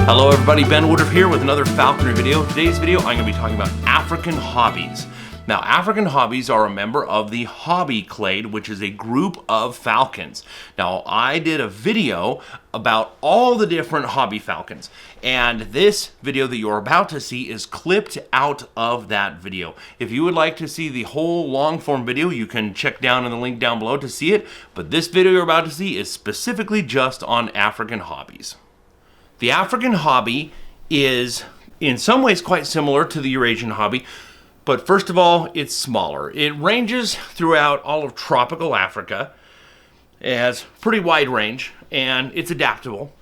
Hello everybody, Ben Woodruff here with another falconry video. Today's video I'm going to be talking about African hobbies. Now, African hobbies are a member of the hobby clade, which is a group of falcons. Now, I did a video about all the different hobby falcons, and this video that you're about to see is clipped out of that video. If you would like to see the whole long form video, you can check down in the link down below to see it, but this video you're about to see is specifically just on African hobbies. The African hobby is in some ways quite similar to the Eurasian hobby, but first of all, it's smaller. It ranges throughout all of tropical Africa. It has pretty wide range and it's adaptable,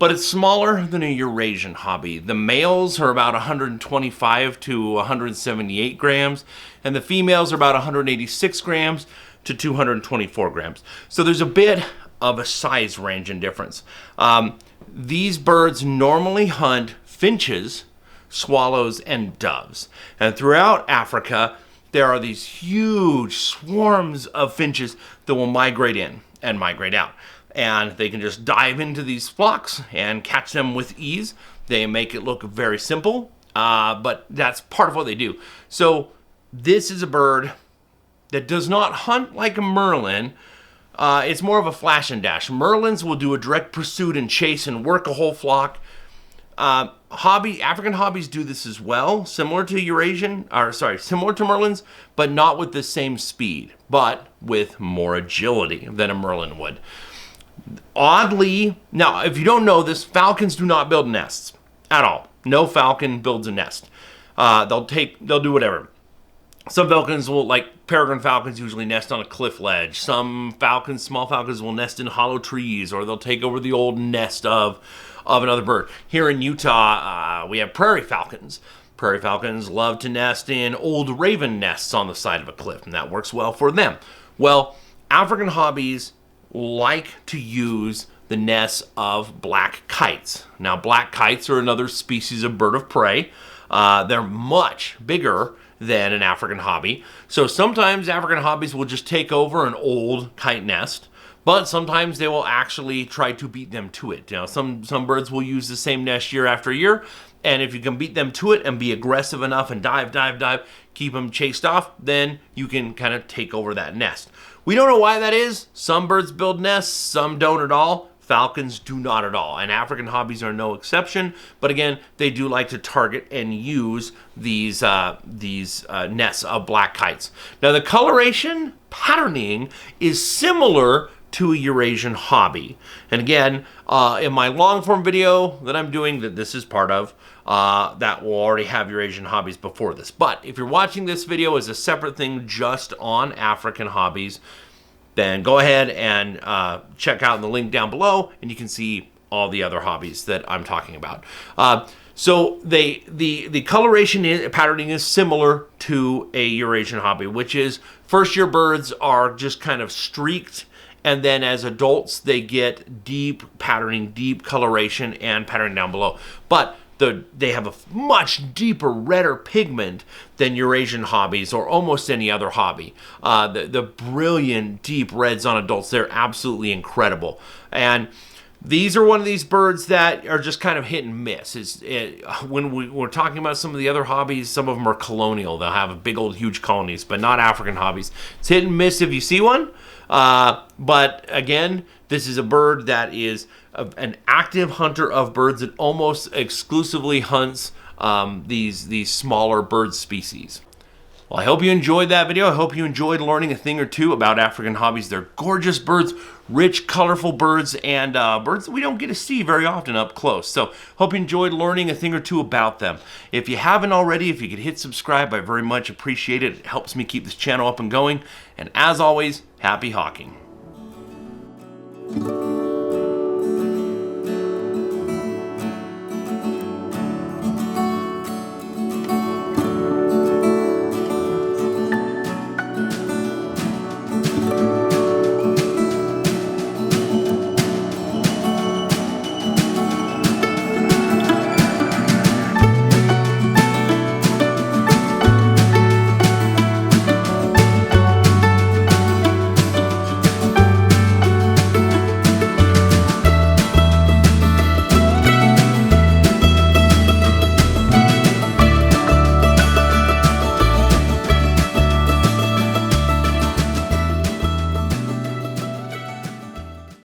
but it's smaller than a Eurasian hobby. The males are about 125 to 178 grams, and the females are about 186 grams to 224 grams. So there's a bit of a size range and difference. These birds normally hunt finches, swallows, and doves. And throughout Africa, there are these huge swarms of finches that will migrate in and migrate out. And they can just dive into these flocks and catch them with ease. They make it look very simple, but that's part of what they do. So this is a bird that does not hunt like a merlin. It's more of a flash and dash. Merlins will do a direct pursuit and chase and work a whole flock. African hobbies do this as well, similar to similar to merlins, but not with the same speed, but with more agility than a merlin would. Oddly, now if you don't know this, falcons do not build nests at all. No falcon builds a nest. They'll do whatever. Some falcons will, like peregrine falcons, usually nest on a cliff ledge. Some falcons, small falcons, will nest in hollow trees, or they'll take over the old nest of another bird. Here in Utah, we have prairie falcons. Prairie falcons love to nest in old raven nests on the side of a cliff, and that works well for them. Well, African hobbies like to use the nests of black kites. Now, black kites are another species of bird of prey. They're much bigger than an African hobby. So sometimes African hobbies will just take over an old kite nest, but sometimes they will actually try to beat them to it. You know, some birds will use the same nest year after year, and if you can beat them to it and be aggressive enough and dive, keep them chased off, then you can kind of take over that nest. We don't know why that is. Some birds build nests, some don't at all. Falcons do not at all, and African hobbies are no exception. But again, they do like to target and use these nests of black kites. Now, the coloration patterning is similar to a Eurasian hobby. And again, in my long form video that I'm doing, that this is part of, that will already have Eurasian hobbies before this. But if you're watching this video as a separate thing just on African hobbies, then go ahead and check out the link down below, and you can see all the other hobbies that I'm talking about. So the coloration patterning is similar to a Eurasian hobby, which is first year birds are just kind of streaked, and then as adults they get deep patterning, deep coloration and patterning down below. But they have a much deeper, redder pigment than Eurasian hobbies or almost any other hobby. The brilliant, deep reds on adults, they're absolutely incredible. And these are one of these birds that are just kind of hit and miss. When we're talking about some of the other hobbies, some of them are colonial. They'll have big old huge colonies, but not African hobbies. It's hit and miss if you see one. But again, this is a bird that is an active hunter of birds that almost exclusively hunts these smaller bird species. Well, I hope you enjoyed that video. I hope you enjoyed learning a thing or two about African hobbies. They're gorgeous birds, rich, colorful birds, and birds that we don't get to see very often up close. So hope you enjoyed learning a thing or two about them. If you haven't already, if you could hit subscribe, I very much appreciate it. It helps me keep this channel up and going. And as always, happy hawking.